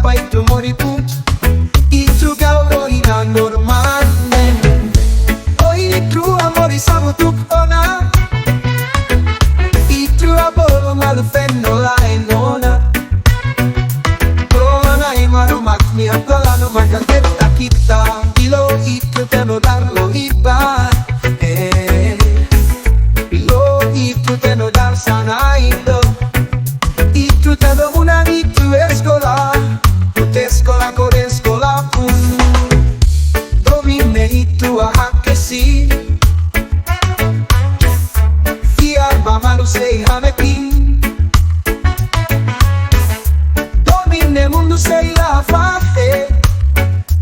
sampai tumoripu itu kau ina normalmen. Oi itu amori sabutuk ona itu abolo malfennola enona. Ona imarumak mi apalano makaketa kita ilo itu teno darlo iba. Ilo itu teno dar sana indo. Itu teno una itu escola. Escola con escola pun. Domine itu ahake si. Fiar mamalu sei hamekin. Domine mundo sei la fate.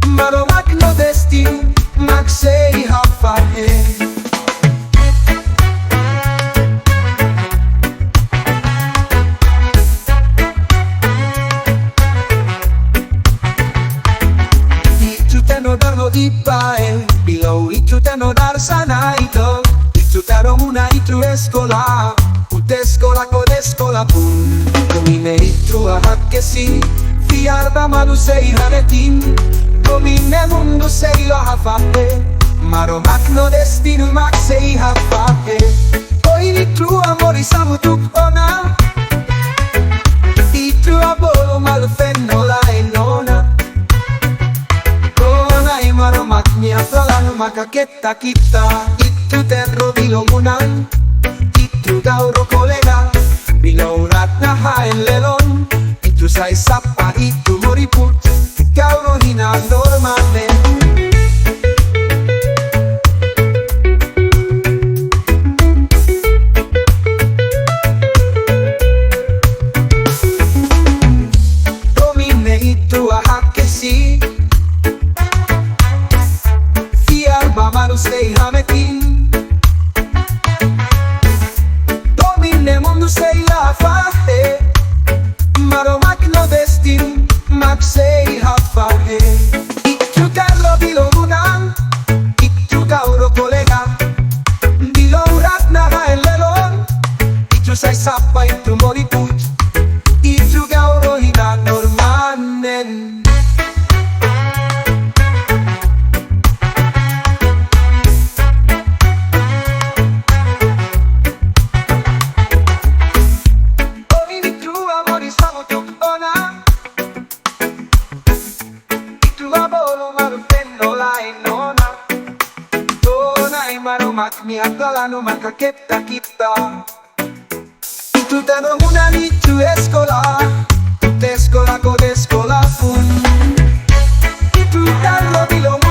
Maro magno destin mag sei hafate. Teno darlo ipae, bilo itu teno dar sana ito. Itu taro muna itu escola, ute escola con escola pun. Domine itu ahake si, fiar malu sei hanetin. Domine mundo sei lo hafate, maro magno destino mag sei hafate. Oi itu amori sabutuk ona, itu abolo malfennola enona. Maromak mi apalano makaketa kita itu terro bilomunan itu gauro kolega bilaurat na haen lelon itu sai sapa itu moriput gauro hina normalmen. Domine itu ahake si. Mamalu sei hamekin. Domine mundo sei la fate. Maro magno destin mag sei hafate. Itu carlo bilomunan itu gauro kolega bilourat na haen lelon itu sai sapa itu moriput itu gauro hina normalmen. Marumak mi apalano makaketa kita itu teno muna itu escola, ute escola con escola pun. Itu darlo bilo